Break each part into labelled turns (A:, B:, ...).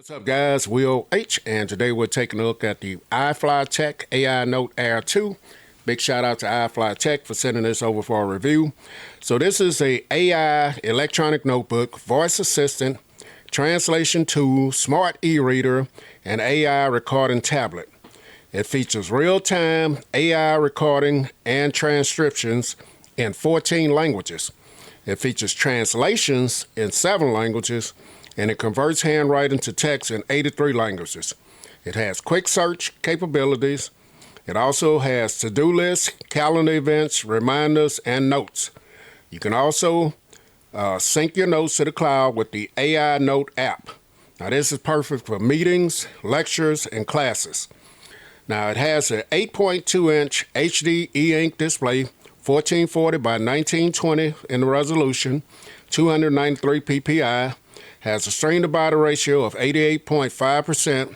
A: What's up, guys? Will H, and today we're taking a look at the IFLYTEK AI Note Air 2. Big shout out to IFLYTEK for sending this over for a review. So this is a AI electronic notebook, voice assistant, translation tool, smart e-reader, and AI recording tablet. It features real-time AI recording and transcriptions in 14 languages. It features translations in 7 languages, and it converts handwriting to text in 83 languages. It has quick search capabilities. It also has to-do lists, calendar events, reminders, and notes. You can also sync your notes to the cloud with the AI Note app. Now, this is perfect for meetings, lectures, and classes. Now, it has an 8.2-inch HD e-ink display, 1440 by 1920 in the resolution, 293 ppi, has a screen-to-body ratio of 88.5%,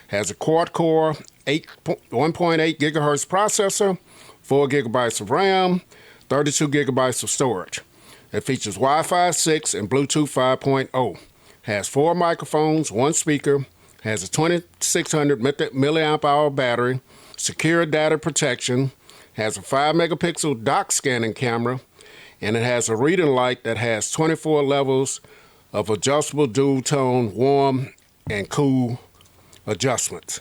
A: has a quad-core 1.8 gigahertz processor, 4 gigabytes of RAM, 32 gigabytes of storage. It features Wi-Fi 6 and Bluetooth 5.0. Has 4 microphones, 1 speaker, has a 2600 milliamp hour battery, secure data protection, has a 5 megapixel dock scanning camera, and it has a reading light that has 24 levels of adjustable dual tone warm and cool adjustments.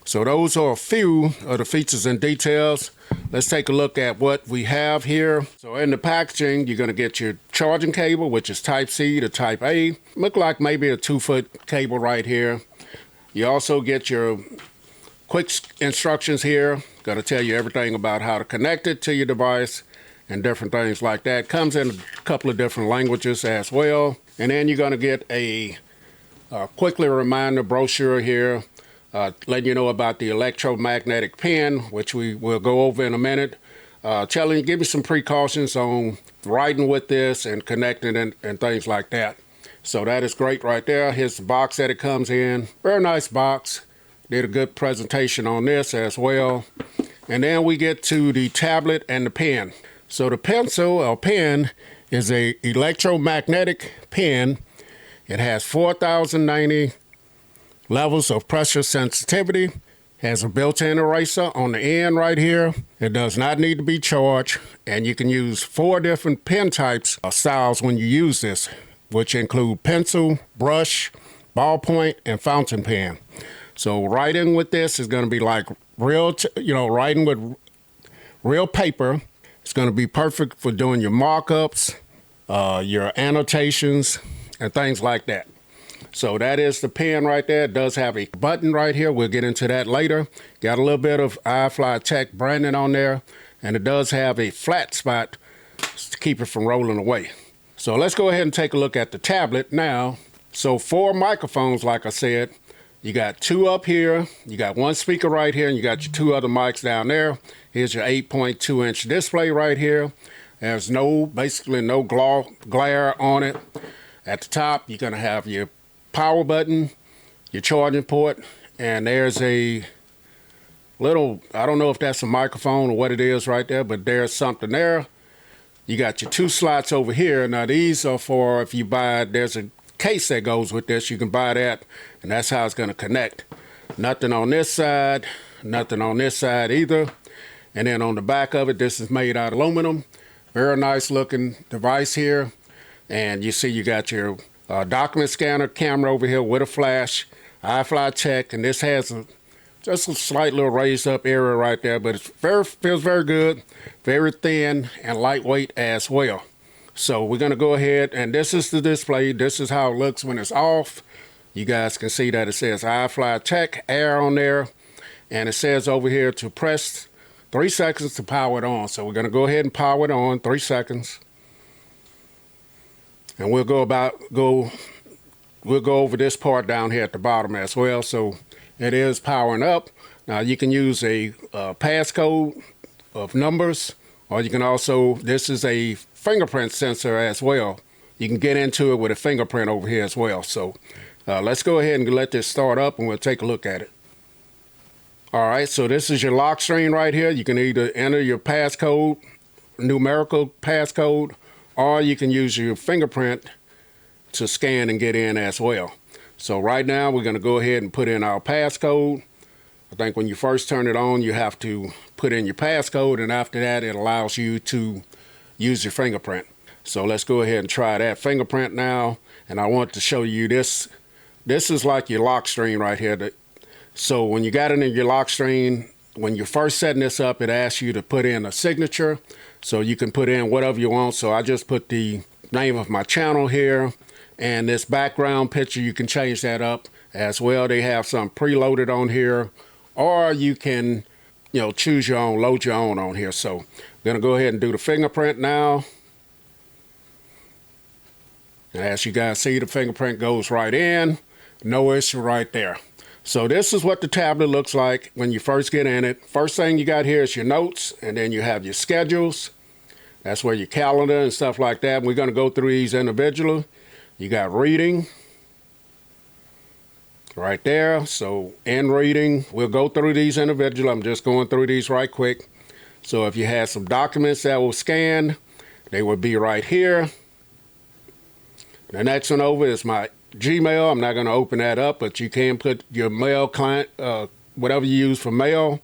A: So those are a few of the features and details. Let's take a look at what we have here. So in the packaging, you're going to get your charging cable, which is Type C to Type A. Look like maybe a 2-foot cable right here. You also get your quick instructions here. Going to tell you everything about how to connect it to your device and different things like that. Comes in a couple of different languages as well. And then you're going to get a quickly reminder brochure here, letting you know about the electromagnetic pen, which we will go over in a minute. Telling you, give you some precautions on writing with this and connecting and things like that. So that is great right there. Here's the box that it comes in. Very nice box. Did a good presentation on this as well. And then we get to the tablet and the pen. So the pencil or pen is a electromagnetic pen. It has 4090 levels of pressure sensitivity, has a built-in eraser on the end right here. It does not need to be charged, and you can use 4 different pen types or styles when you use this, which include pencil, brush, ballpoint, and fountain pen. So writing with this is going to be like writing with real paper. It's going to be perfect for doing your markups, your annotations, and things like that. So that is the pen right there. It does have a button right here. We'll get into that later. Got a little bit of IFLYTEK branding on there, and it does have a flat spot to keep it from rolling away. So let's go ahead and take a look at the tablet now. So 4 microphones, like I said. You got 2 up here, you got 1 speaker right here, and you got your 2 other mics down there. Here's your 8.2-inch display right here. There's basically no glare on it. At the top, you're gonna have your power button, your charging port, and there's a little, I don't know if that's a microphone or what it is right there, but there's something there. You got your 2 slots over here. Now these are for if you buy, there's a case that goes with this. You can buy that, and that's how it's going to connect. Nothing on this side, nothing on this side either. And then on the back of it, this is made out of aluminum. Very nice looking device here. And you see you got your document scanner camera over here with a flash, IFLYTEK, and this has just a slight little raised up area right there, but it feels very good, very thin and lightweight as well. So we're going to go ahead, and this is the display. This is how it looks when it's off. You guys can see that it says IFLYTEK Air on there, and it says over here to press 3 seconds to power it on. So we're going to go ahead and power it on, 3 seconds. And we'll go over this part down here at the bottom as well. So it is powering up. Now you can use a passcode of numbers, or you can also, this is a fingerprint sensor as well. You can get into it with a fingerprint over here as well. So let's go ahead and let this start up, and we'll take a look at it. All right, so this is your lock screen right here. You can either enter your passcode, numerical passcode, or you can use your fingerprint to scan and get in as well. So right now we're going to go ahead and put in our passcode. I think when you first turn it on, you have to put in your passcode, and after that it allows you to use your fingerprint. So let's go ahead and try that fingerprint now. And I want to show you this. This is like your lock screen right here. So when you got it in your lock screen, when you're first setting this up, it asks you to put in a signature. So you can put in whatever you want. So I just put the name of my channel here, and this background picture, you can change that up as well. They have some preloaded on here, or you can, choose your own, load your own on here. So I'm gonna go ahead and do the fingerprint now. As you guys see, the fingerprint goes right in. No issue right there. So this is what the tablet looks like when you first get in it. First thing you got here is your notes, and then you have your schedules. That's where your calendar and stuff like that. We're going to go through these individually. You got reading right there. So in reading, we'll go through these individually. I'm just going through these right quick. So if you had some documents that will scan, they would be right here. The next one over is my Gmail. I'm not going to open that up, but you can put your mail client, whatever you use for mail.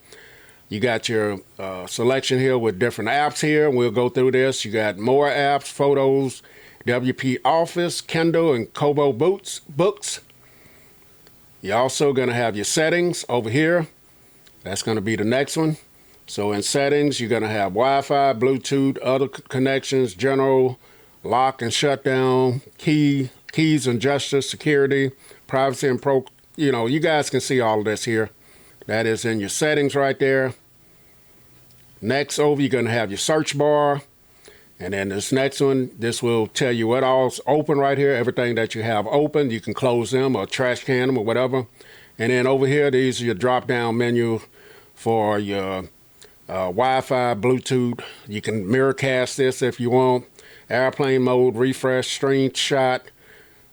A: You got your selection here with different apps here. We'll go through this. You got more apps, photos, WP Office, Kindle, and Kobo books. You're also going to have your settings over here. That's going to be the next one. So in settings, you're going to have Wi-Fi, Bluetooth, other connections, general, lock and shutdown, keys and gesture, security, privacy and you guys can see all of this here. That is in your settings right there. Next over, you're going to have your search bar. And then this next one, this will tell you what all's open right here. Everything that you have open, you can close them or trash can them or whatever. And then over here, these are your drop-down menu for your Wi-Fi, Bluetooth. You can mirror cast this if you want. Airplane mode, refresh, screenshot,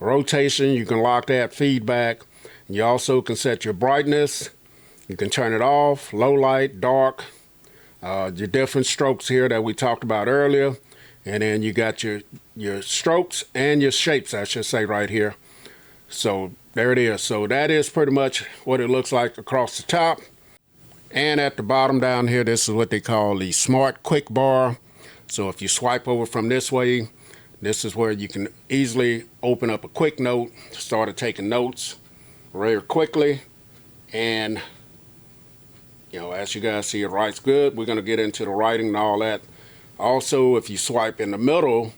A: rotation. You can lock that, feedback. You also can set your brightness. You can turn it off, low light, dark. Your different strokes here that we talked about earlier. And then you got your strokes and your shapes, I should say, right here. So there it is. So that is pretty much what it looks like across the top. And at the bottom down here, this is what they call the Smart Quick Bar. So if you swipe over from this way, this is where you can easily open up a quick note, start taking notes very quickly. And, as you guys see, it writes good. We're going to get into the writing and all that. Also, if you swipe in the middle,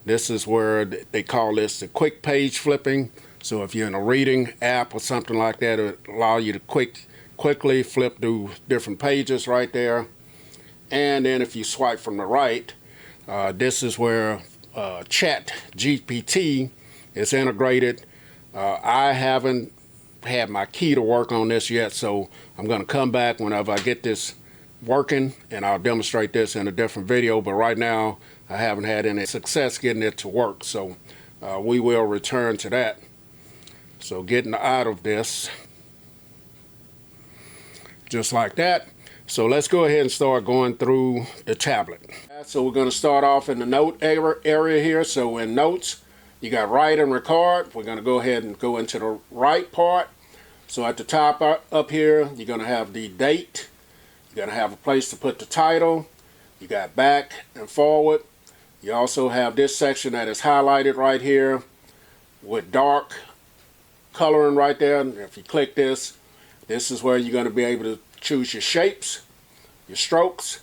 A: this is where they call this the quick page flipping. So if you're in a reading app or something like that, it will allow you to quickly flip through different pages right there. And then if you swipe from the right, this is where Chat GPT is integrated. I haven't had my key to work on this yet, so I'm going to come back whenever I get this working, and I'll demonstrate this in a different video. But right now, I haven't had any success getting it to work, so we will return to that. So getting out of this, just like that. So let's go ahead and start going through the tablet. So we're going to start off in the note area here. So in notes, you got write and record. We're going to go ahead and go into the write part. So at the top up here, you're going to have the date. You're going to have a place to put the title. You got back and forward. You also have this section that is highlighted right here with dark coloring right there. And if you click this, this is where you're going to be able to choose your shapes, your strokes,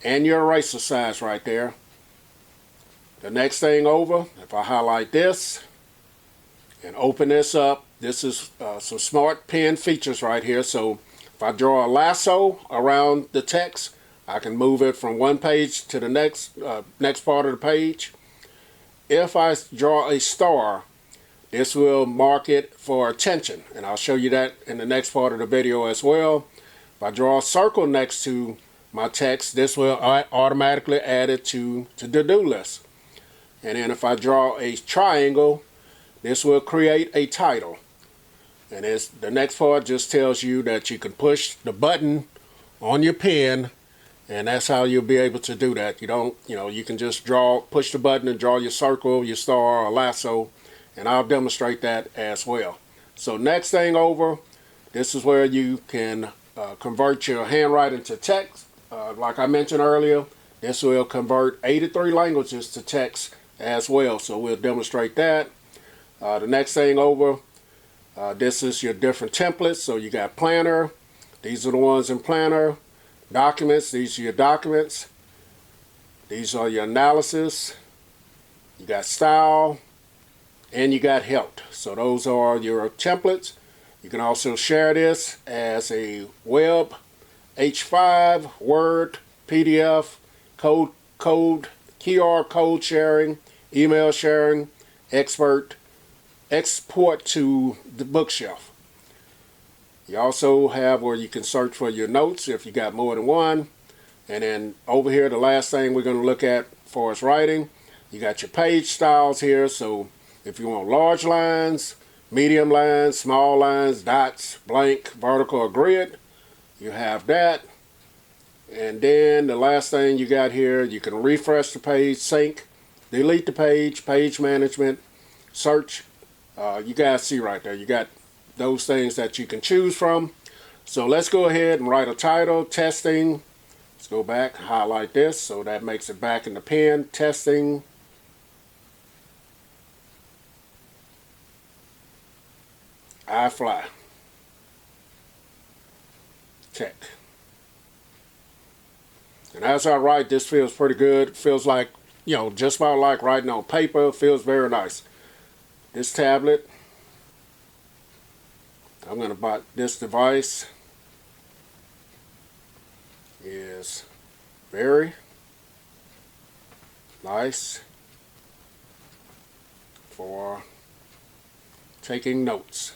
A: and your eraser size right there. The next thing over, if I highlight this and open this up, this is some smart pen features right here. So if I draw a lasso around the text, I can move it from one page to the next part of the page. If I draw a star, this will mark it for attention, and I'll show you that in the next part of the video as well. If I draw a circle next to my text, this will automatically add it to the to-do list. And then if I draw a triangle, this will create a title. And the next part just tells you that you can push the button on your pen, and that's how you'll be able to do that. You don't, you can just push the button and draw your circle, your star, or lasso, and I'll demonstrate that as well. So next thing over, this is where you can convert your handwriting to text. Like I mentioned earlier, this will convert 83 languages to text as well. So we'll demonstrate that. The next thing over, this is your different templates. So you got Planner. These are the ones in Planner. Documents. These are your documents. These are your analysis. You got Style. And you got Help. So those are your templates. You can also share this as a web, H5, Word, PDF, code, QR code sharing, email sharing, export to the bookshelf. You also have where you can search for your notes if you got more than one. And then over here, the last thing we're going to look at for us writing, you got your page styles here. So if you want large lines, medium lines, small lines, dots, blank, vertical, or grid, you have that. And then the last thing you got here, you can refresh the page, sync, delete the page, page management, search. You guys see right there, you got those things that you can choose from. So let's go ahead and write a title, testing. Let's go back, highlight this, so that makes it back in the pen, testing. IFLYTEK. And as I write, this feels pretty good. It feels like, you know, just about like writing on paper. It feels very nice. This tablet, I'm going to buy this device, is very nice for taking notes.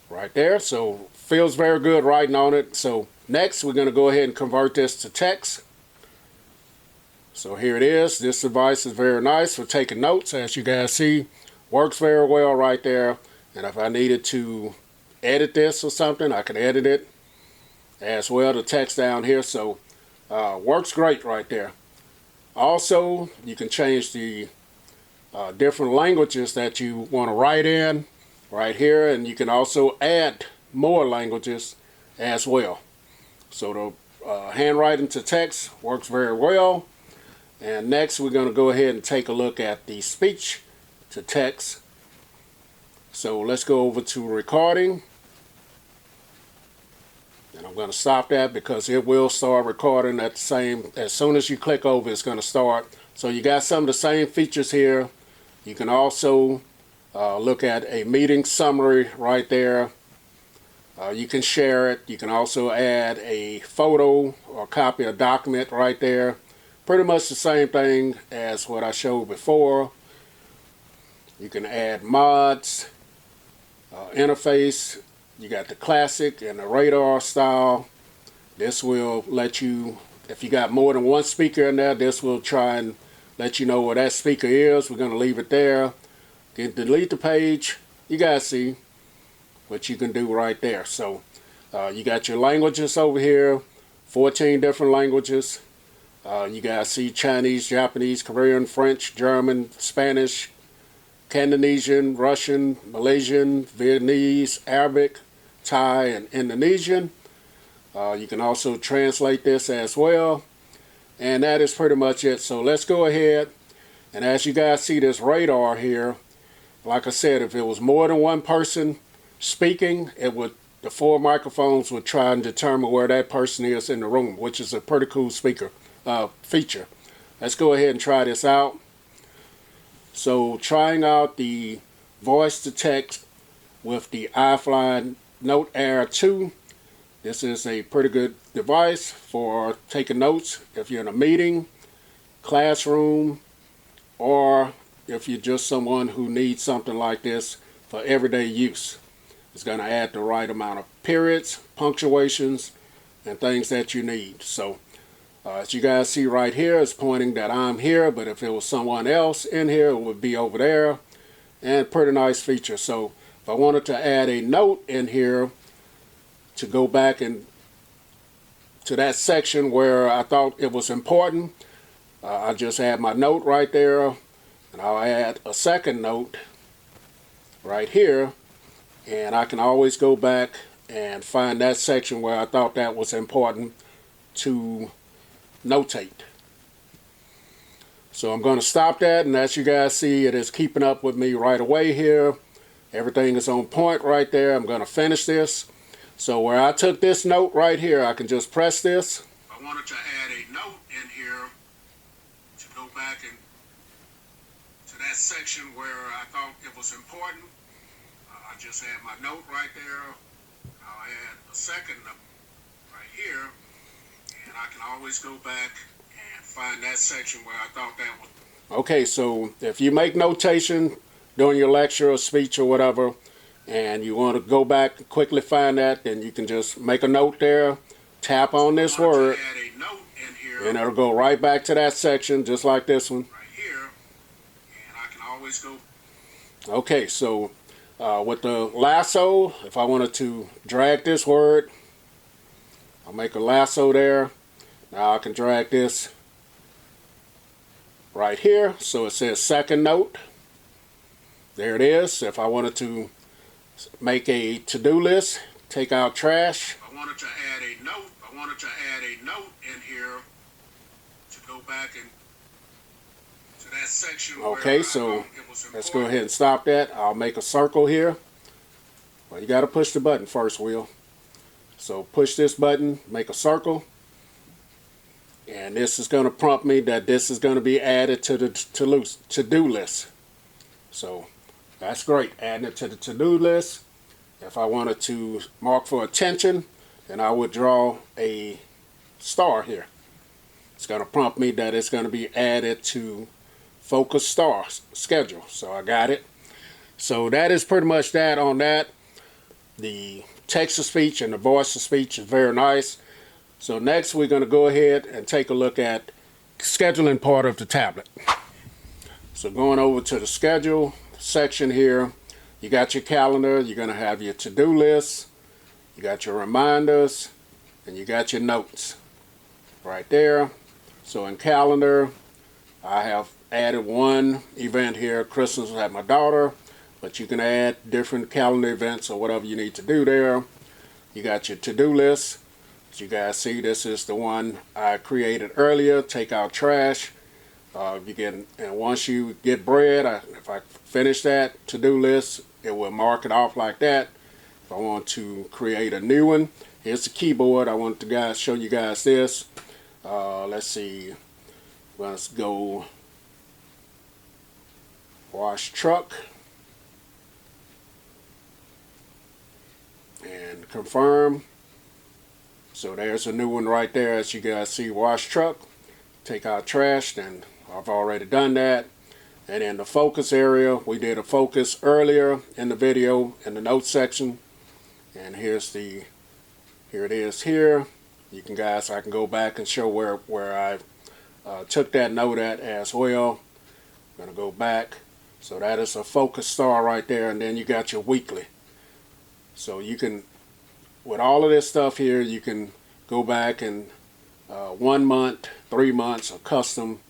A: Right there, so feels very good writing on it. So next we're going to go ahead and convert this to text. So here it is. This device is very nice for taking notes, as you guys see. Works very well right there. And if I needed to edit this or something, I can edit it as well, the text down here. So works great right there. Also, you can change the different languages that you want to write in right here, and you can also add more languages as well. So the handwriting to text works very well. And next we're going to go ahead and take a look at the speech to text. So let's go over to recording. And I'm going to stop that because it will start recording at the same, as soon as you click over, it's going to start. So you got some of the same features here. You can also look at a meeting summary right there. You can share it. You can also add a photo or copy a document right there. Pretty much the same thing as what I showed before. You can add mods, interface. You got the classic and the radar style. This will let you, if you got more than one speaker in there, this will try and let you know where that speaker is. We're going to leave it there. You can delete the page. You guys see what you can do right there. So you got your languages over here, 14 different languages. You guys see Chinese, Japanese, Korean, French, German, Spanish, Cantonesian, Russian, Malaysian, Vietnamese, Arabic, Thai, and Indonesian. You can also translate this as well. And that is pretty much it. So let's go ahead. And as you guys see this radar here, like I said, if it was more than one person speaking, it would, the 4 microphones would try and determine where that person is in the room, which is a pretty cool feature. Let's go ahead and try this out. So trying out the voice to text with the IFLYTEK Air 2. This is a pretty good device for taking notes if you're in a meeting, classroom, or if you're just someone who needs something like this for everyday use. It's going to add the right amount of periods, punctuations, and things that you need. So as you guys see right here, it's pointing that I'm here, but if it was someone else in here, it would be over there. And pretty nice feature. So if I wanted to add a note in here to go back and to that section where I thought it was important, I just add my note right there, and I'll add a second note right here, and I can always go back and find that section where I thought that was important to notate. So I'm going to stop that, and as you guys see, it is keeping up with me right away here. Everything is on point right there. I'm going to finish this. So where I took this note right here, I can just press this. I wanted to add a note in here to go back and to that section where I thought it was important. I just add my note right there. I'll add a second note right here, and I can always go back and find that section where I thought that was. Okay, so if you make notation during your lecture or speech or whatever, and you want to go back and quickly find that, then you can just make a note there, tap on this word, and it'll go right back to that section, just like this one. Right here, and I can always go. Okay, so with the lasso, if I wanted to drag this word, I'll make a lasso there. Now I can drag this right here, so it says second note. There it is. If I wanted to make a to-do list, take out trash. I wanted to add a note. I wanted to add a note in here to go back and to that section. Okay, so let's go ahead and stop that. I'll make a circle here. Well, you got to push the button first, Will. So push this button, make a circle. And this is going to prompt me that this is going to be added to the to-do list. So that's great, adding it to the to-do list. If I wanted to mark for attention, then I would draw a star here. It's going to prompt me that it's going to be added to focus star schedule. So I got it. So that is pretty much that on that. The text-to-speech and the voice-to-speech is very nice. So next we're going to go ahead and take a look at scheduling part of the tablet. So going over to the schedule section here, you got your calendar, you're going to have your to-do list, you got your reminders, and you got your notes right there. So in calendar, I have added one event here, Christmas at my daughter, but you can add different calendar events or whatever you need to do there. You got your to-do list. As you guys see, this is the one I created earlier, take out trash. And once you get bread, if I finish that to-do list, it will mark it off like that. If I want to create a new one, here's the keyboard. I want to show you guys this. Let's see. Let's go wash truck and confirm. So there's a new one right there. As you guys see, wash truck, take out trash, and I've already done that. And in the focus area, we did a focus earlier in the video in the notes section. And here it is here. You can I can go back and show where I took that note at as well. I'm gonna go back. So that is a focus star right there, and then you got your weekly. So you can, with all of this stuff here, you can go back and 1 month, 3 months, or custom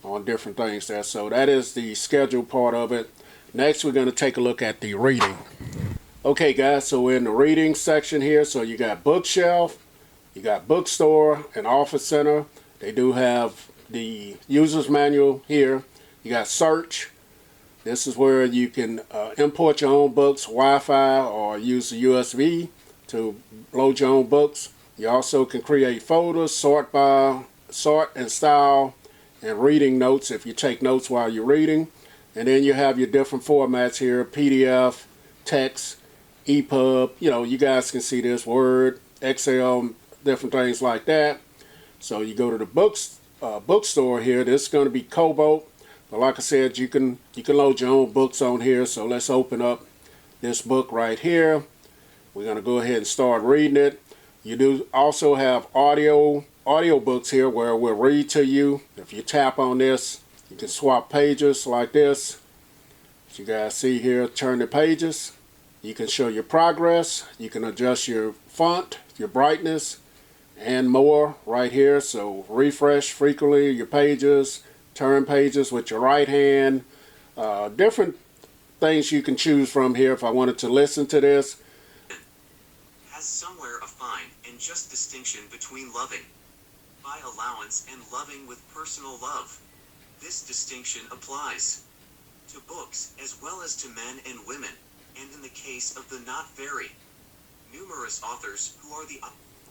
A: on different things there. So that is the schedule part of it. Next, we're going to take a look at the reading. Okay, guys, so we're in the reading section here. So you got bookshelf, you got bookstore, and office center. They do have the user's manual here. You got search. This is where you can import your own books, Wi-Fi, or use the USB to load your own books. You also can create folders, sort and style, and reading notes if you take notes while you're reading. And then you have your different formats here, PDF, text, EPUB. You know, you guys can see this, Word, Excel, different things like that. So you go to the bookstore here. This is going to be Cobalt. But like I said, you can load your own books on here. So let's open up this book right here. We're going to go ahead and start reading it. You do also have audio books here where we'll read to you. If you tap on this, you can swap pages like this. As you guys see here, turn the pages. You can show your progress. You can adjust your font, your brightness, and more right here. So refresh frequently your pages, turn pages with your right hand, different things you can choose from here if I wanted to listen to this.
B: Has somewhere a fine and just distinction between loving by allowance and loving with personal love. This distinction applies to books as well as to men and women, and in the case of the not very numerous authors who are the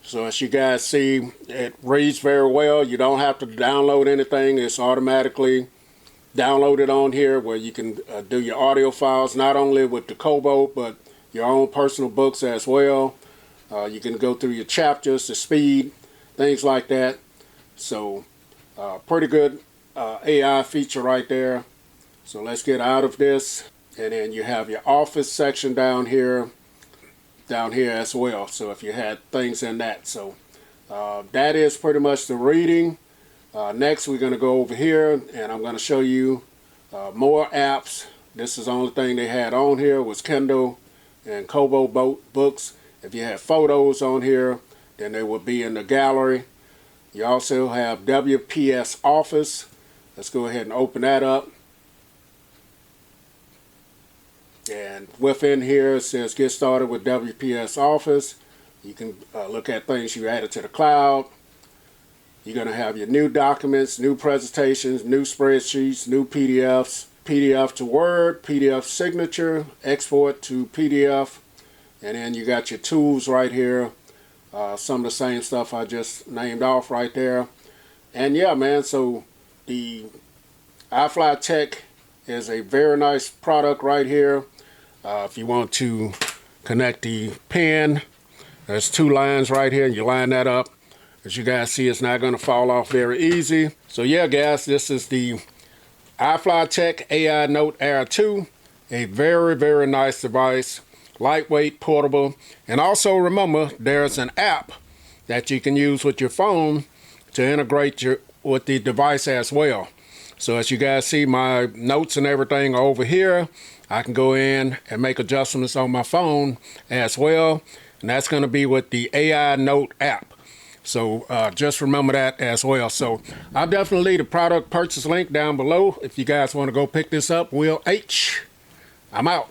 A: So as you guys see, it reads very well. You don't have to download anything. It's automatically downloaded on here where you can do your audio files, not only with the Kobo, but your own personal books as well. You can go through your chapters, the speed, things like that. So pretty good AI feature right there. So let's get out of this. And then you have your office section down here as well. So if you had things in that. So that is pretty much the reading. Next we're going to go over here and I'm going to show you more apps. This is the only thing they had on here was Kindle and Kobo books. If you have photos on here, then they will be in the gallery. You also have WPS Office. Let's go ahead and open that up. And within here it says get started with WPS Office. You can look at things you added to the cloud. You're going to have your new documents, new presentations, new spreadsheets, new PDFs, PDF to Word, PDF signature, export to PDF. And then you got your tools right here. Some of the same stuff I just named off right there. And yeah, man, so the IFLYTEK is a very nice product right here. If you want to connect the pen, there's two lines right here. You line that up. As you guys see, it's not going to fall off very easy. So yeah, guys, this is the IFLYTEK AI Note Air 2. A very, very nice device. Lightweight, portable. And also remember, there's an app that you can use with your phone to integrate with the device as well. So as you guys see, my notes and everything are over here. I can go in and make adjustments on my phone as well. And that's going to be with the AI Note app. So just remember that as well. So I'll definitely leave the product purchase link down below if you guys want to go pick this up. Will H. I'm out.